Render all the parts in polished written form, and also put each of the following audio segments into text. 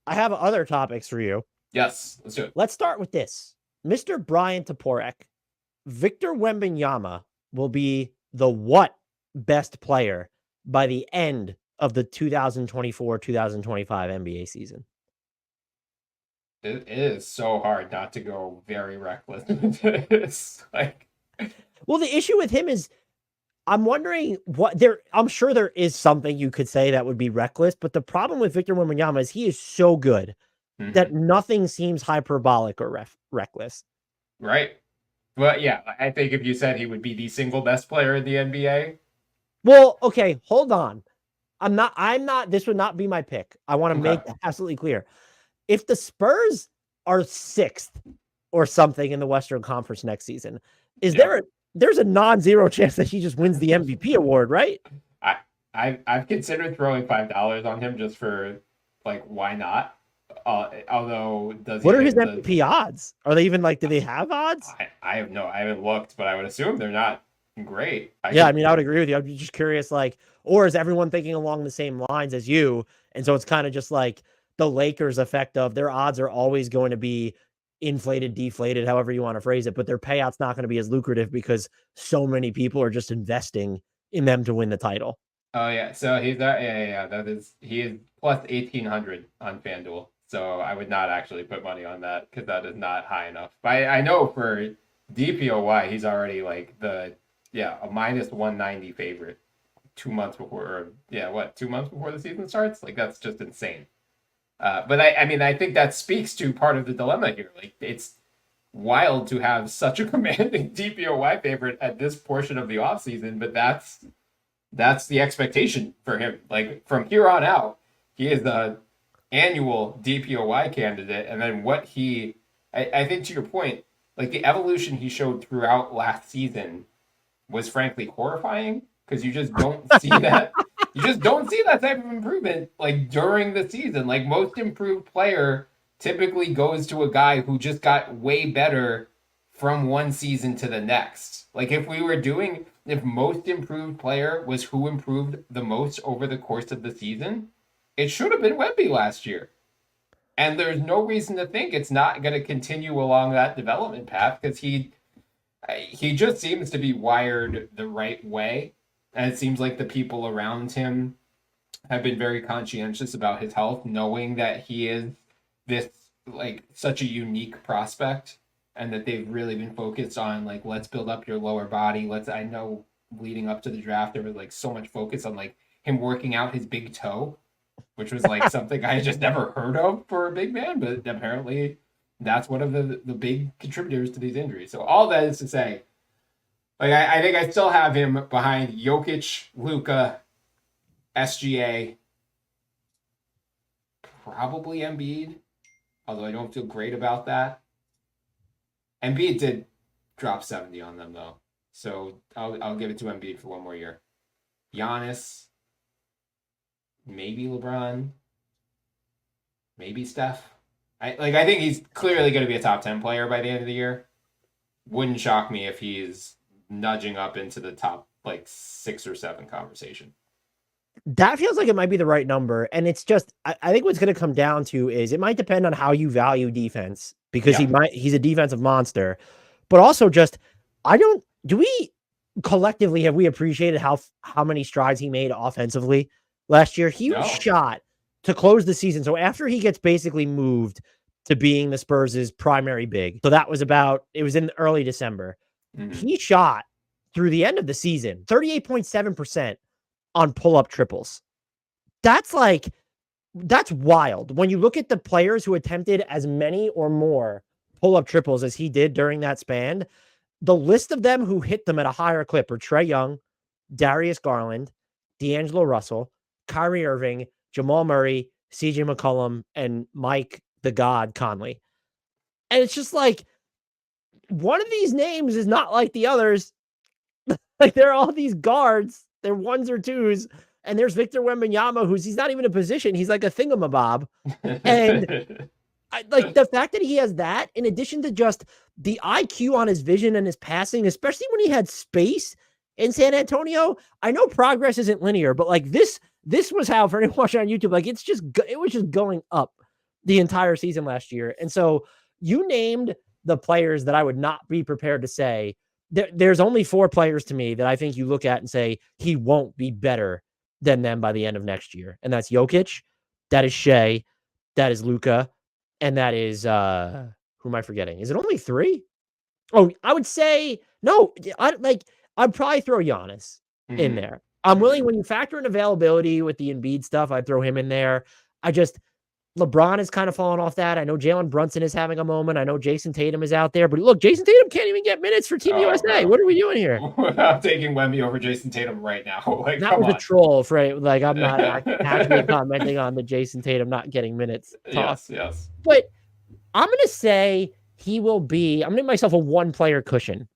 I have other topics for you. Yes, let's do it. Let's start with this. Mr. Brian Toporek, Victor Wembanyama will be the what best player by the end of the 2024-2025 NBA season? It is so hard not to go very reckless. It's like, Well, the issue with him is I'm wondering I'm sure there is something you could say that would be reckless, but the problem with Victor Wembanyama is he is so good that mhm, nothing seems hyperbolic or reckless. right. But yeah, I think if you said he would be the single best player in the NBA, Well, okay, hold on. This would not be my pick. I want to okay. make that absolutely clear. If the Spurs are sixth or something in the Western Conference next season, Yeah. there's a non-zero chance that he just wins the MVP award, right? I I've considered throwing $5 on him just for like why not? Although does he What are his hit the MVP odds? Are they even like, do they have odds? I haven't looked, but I would assume they're not great. I Yeah, I could mean, I would agree with you. I'm just curious, like, or is everyone thinking along the same lines as you? And so it's kind of just like the Lakers effect of their odds are always going to be inflated, deflated, however you want to phrase it, but their payout's not going to be as lucrative because so many people are just investing in them to win the title. Oh yeah, so he's that yeah, that is he is plus 1,800 on FanDuel. So I would not actually put money on that because that is not high enough. But I know for DPOY he's already like the a minus 190 favorite 2 months before or yeah, what, 2 months before the season starts? Like that's just insane. But I mean I think that speaks to part of the dilemma here. Like it's wild to have such a commanding DPOY favorite at this portion of the offseason, but that's the expectation for him. Like from here on out, he is the annual DPOY candidate. And then I think to your point, like the evolution he showed throughout last season was frankly horrifying because you just don't see that. You just don't see that type of improvement like during the season. Like most improved player typically goes to a guy who just got way better from one season to the next. Like if most improved player was who improved the most over the course of the season, it should have been Wemby last year. And there's no reason to think it's not going to continue along that development path because he just seems to be wired the right way. And it seems like the people around him have been very conscientious about his health, knowing that he is this like such a unique prospect and that they've really been focused on like let's build up your lower body. I know leading up to the draft there was like so much focus on like him working out his big toe, which was like something I just never heard of for a big man, but apparently that's one of the big contributors to these injuries. So all that is to say, like I think I still have him behind Jokic, Luka, SGA, probably Embiid, although I don't feel great about that. Embiid did drop 70 on them though, so I'll give it to Embiid for one more year. Giannis, maybe LeBron, maybe Steph. I think he's clearly going to be a top 10 player by the end of the year. Wouldn't shock me if he's nudging up into the top like 6 or 7 conversation. That feels like it might be the right number. And it's just, I think what's going to come down to is it might depend on how you value defense because Yeah. he's a defensive monster, but also just, do we collectively have we appreciated how many strides he made offensively last year? He was No. shot to close the season. So after he gets basically moved to being the Spurs' primary big, so it was in early December. Mm-hmm. He shot through the end of the season 38.7% on pull-up triples. That's wild. When you look at the players who attempted as many or more pull-up triples as he did during that span, the list of them who hit them at a higher clip are Trae Young, Darius Garland, D'Angelo Russell, Kyrie Irving, Jamal Murray, CJ McCollum, and Mike the God Conley. And it's just like one of these names is not like the others. Like there are all these guards, they're ones or twos, and there's Victor Wembanyama, he's not even a position, he's like a thingamabob. And like the fact that he has that, in addition to just the IQ on his vision and his passing, especially when he had space in San Antonio. I know progress isn't linear, but like this was how, for anyone watching on YouTube, like it was just going up the entire season last year. And so you named the players that I would not be prepared to say. There's only 4 players to me that I think you look at and say he won't be better than them by the end of next year. And that's Jokic, that is Shea, that is Luka, and that is who am I forgetting? Is it only 3? Oh, I would say no. I'd probably throw Giannis in there. I'm willing when you factor in availability with the Embiid stuff. I'd throw him in there. LeBron is kind of falling off that. I know Jalen Brunson is having a moment. I know Jason Tatum is out there, but look, Jason Tatum can't even get minutes for Team USA. What are we doing here? I'm taking Wemby over Jason Tatum right now. Like, that was a troll, right? Like, I'm not actually commenting on the Jason Tatum not getting minutes talk. Yes. But I'm going to say I'm going to give myself a 1-player cushion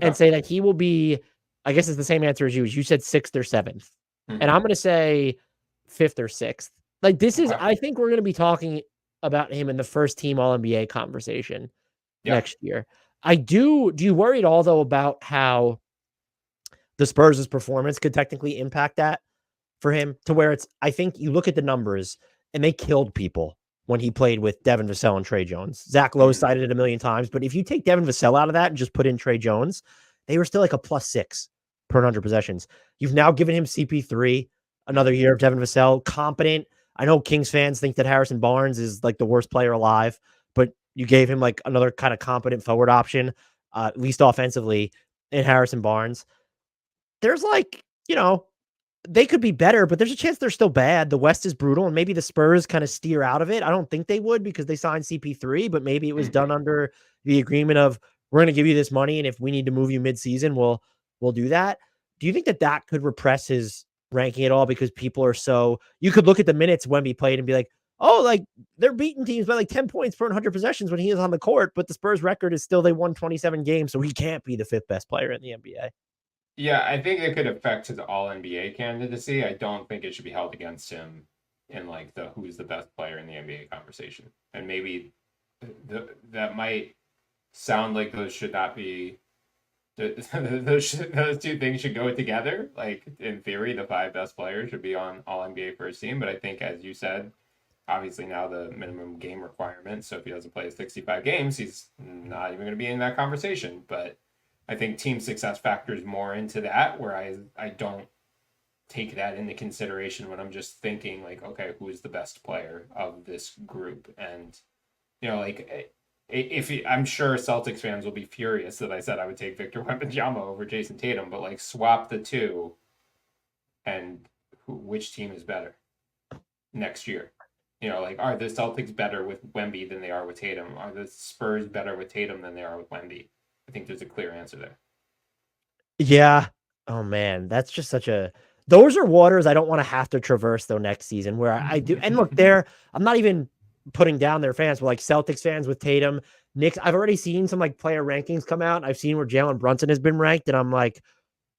and say that he will be, I guess it's the same answer as you. You said 6th or 7th. And I'm going to say 5th or 6th. Like, this is, I think we're going to be talking about him in the first team All-NBA conversation next year. Do you worry at all, though, about how the Spurs' performance could technically impact that for him to where I think you look at the numbers and they killed people when he played with Devin Vassell and Trey Jones. Zach Lowe cited it a million times, but if you take Devin Vassell out of that and just put in Trey Jones, they were still like a +6 per 100 possessions. You've now given him CP3, another year of Devin Vassell, competent. I know Kings fans think that Harrison Barnes is like the worst player alive, but you gave him like another kind of competent forward option, at least offensively, in Harrison Barnes. There's they could be better, but there's a chance they're still bad. The West is brutal, and maybe the Spurs kind of steer out of it. I don't think they would because they signed CP3, but maybe it was done under the agreement of we're going to give you this money, and if we need to move you mid-season, we'll do that. Do you think that could repress his ranking at all because people are so – you could look at the minutes Wemby played and be like, oh, like they're beating teams by like 10 points per 100 possessions when he is on the court, but the Spurs record is still they won 27 games, so he can't be the 5th best player in the NBA. Yeah, I think it could affect his All-NBA candidacy. I don't think it should be held against him in like the who's the best player in the NBA conversation. And maybe that might sound like those should not be those 2 things should go together. Like in theory, the 5 best players should be on All-NBA first team. But I think, as you said, obviously now the minimum game requirement. So if he doesn't play 65 games, he's not even going to be in that conversation. But I think team success factors more into that, where I don't take that into consideration when I'm just thinking like, okay, who is the best player of this group? And, like I'm sure Celtics fans will be furious that I said I would take Victor Wembanyama over Jason Tatum, but like swap the 2 and which team is better next year? Like, are the Celtics better with Wemby than they are with Tatum? Are the Spurs better with Tatum than they are with Wemby? I think there's a clear answer there. Yeah. Oh man, that's just those are waters I don't want to have to traverse though next season where I do. And look, I'm not even putting down their fans, but like Celtics fans with Tatum, Knicks, I've already seen some like player rankings come out. I've seen where Jalen Brunson has been ranked, and I'm like,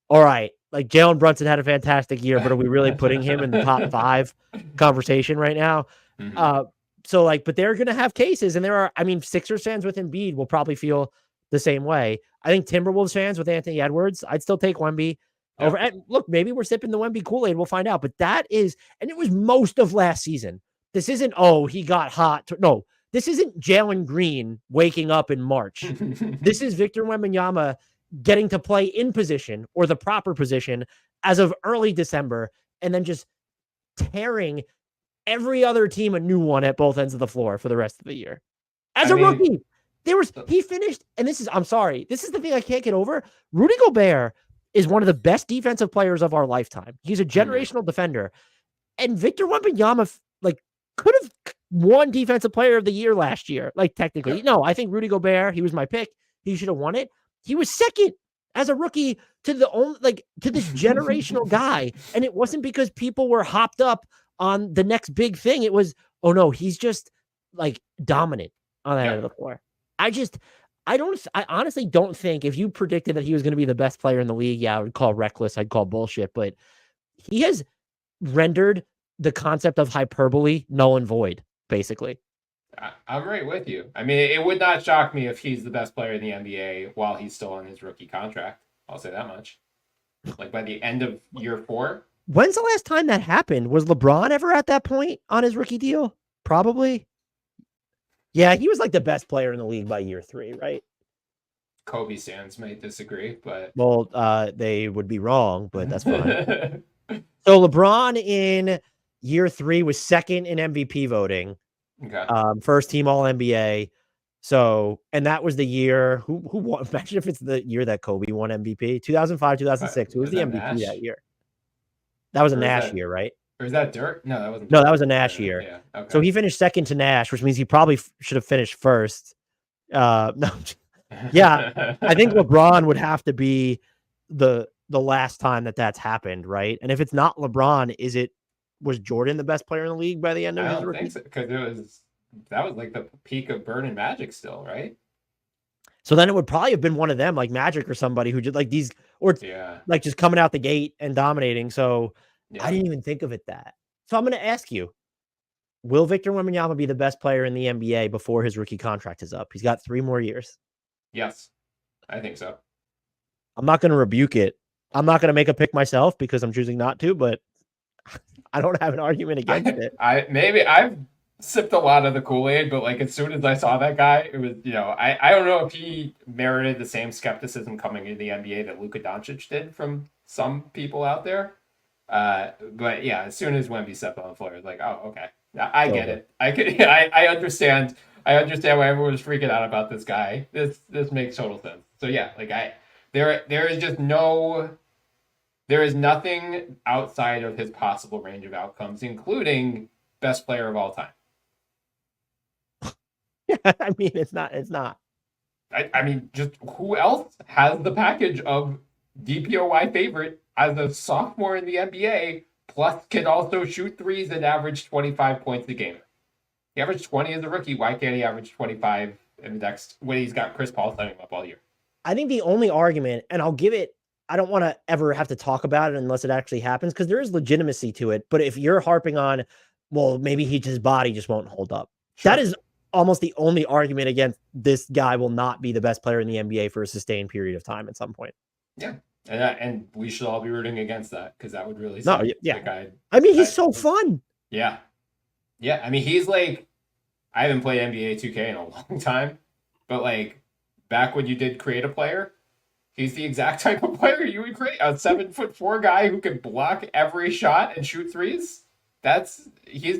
all right, like Jalen Brunson had a fantastic year, but are we really putting him in the top 5 conversation right now? So like, but they're going to have cases, and Sixers fans with Embiid will probably feel the same way. I think Timberwolves fans with Anthony Edwards, I'd still take Wemby over. And look, maybe we're sipping the Wemby Kool-Aid. We'll find out. But and it was most of last season. This isn't, he got hot. No, this isn't Jalen Green waking up in March. This is Victor Wembanyama getting to play in position or the proper position as of early December and then just tearing every other team a new one at both ends of the floor for the rest of the year. As a rookie. He finished, and I'm sorry, this is the thing I can't get over. Rudy Gobert is one of the best defensive players of our lifetime. He's a generational defender. And Victor Wembanyama, could have won Defensive Player of the Year last year. Technically. No, I think Rudy Gobert, he was my pick. He should have won it. He was second as a rookie to to this generational guy. And it wasn't because people were hopped up on the next big thing. It was, oh no, he's just dominant on that end of the floor. I honestly don't think if you predicted that he was going to be the best player in the league, I would call reckless. I'd call bullshit, but he has rendered the concept of hyperbole null and void, basically. I'm right with you. It would not shock me if he's the best player in the NBA while he's still on his rookie contract. I'll say that much. By the end of year 4. When's the last time that happened? Was LeBron ever at that point on his rookie deal? Probably. Yeah, he was like the best player in the league by year 3, right? Kobe Sands may disagree, but Well, they would be wrong, but that's fine. okay. So LeBron in year 3 was second in MVP voting, first team All NBA. So, and that was the year who won. Imagine if it's the year that Kobe won MVP, 2005, 2006. Who was Was the that MVP that Nash? year? That was a Or is Nash that year, right? or is that Dirk? No, that wasn't No, Dirk. that was a Nash year. Yeah. So Okay. he finished second to Nash, which means he probably should have finished first. No, yeah, I think LeBron would have to be the last time that that's happened, right? And if it's not LeBron, was Jordan the best player in the league by the end of I his don't think rookie? so because that was like the peak of Bird and Magic still, right? So then it would probably have been one of them, like Magic or somebody who did like these, or Yeah. like just coming out the gate and dominating. So I Yeah. didn't even think of it that. So I'm going to ask you, will Victor Wembanyama be the best player in the NBA before his rookie contract is up? He's got 3 more years. Yes. I think so. I'm not going to rebuke it. I'm not going to make a pick myself because I'm choosing not to, but I don't have an argument against it. I've sipped a lot of the Kool-Aid, but like as soon as I saw that guy, it was I don't know if he merited the same skepticism coming into the NBA that Luka Doncic did from some people out there. But yeah, as soon as Wemby stepped on the floor, it's like, oh, okay, I get it. I could, I understand. I understand why everyone was freaking out about this guy. This makes total sense. So yeah, like there is just there is nothing outside of his possible range of outcomes, including best player of all time. I mean, it's not. I mean, just who else has the package of DPOY favorite as a sophomore in the NBA, plus can also shoot threes and average 25 points a game? He averaged 20 as a rookie. Why can't he average 25 in the next when he's got Chris Paul setting him up all year? I think the only argument, and I'll give it, I don't want to ever have to talk about it unless it actually happens because there is legitimacy to it. But if you're harping on, well, maybe his body just won't hold up. Sure. That is almost the only argument against this guy will not be the best player in the NBA for a sustained period of time at some point. Yeah. And we should all be rooting against that because that would really set the guy. I mean, he's so fun. Yeah. Yeah. I mean, he's like, I haven't played NBA 2K in a long time, but like back when you did create a player, he's the exact type of player you would create. A 7'4" guy who can block every shot and shoot threes. He is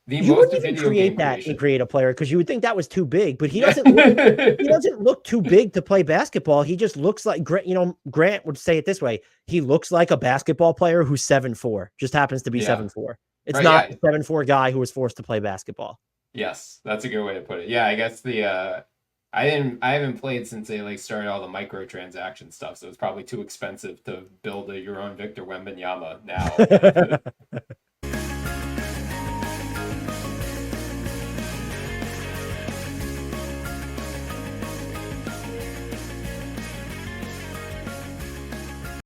the you most wouldn't even create that creation. And create a player because you would think that was too big, but he doesn't look too big to play basketball. He just looks like Grant would say it this way. He looks like a basketball player who's 7'4", just happens to be 7'4". It's not a 7'4" guy who was forced to play basketball. Yes, that's a good way to put it. Yeah, I guess I haven't played since they like started all the microtransaction stuff, so it's probably too expensive to build your own Victor Wembanyama now.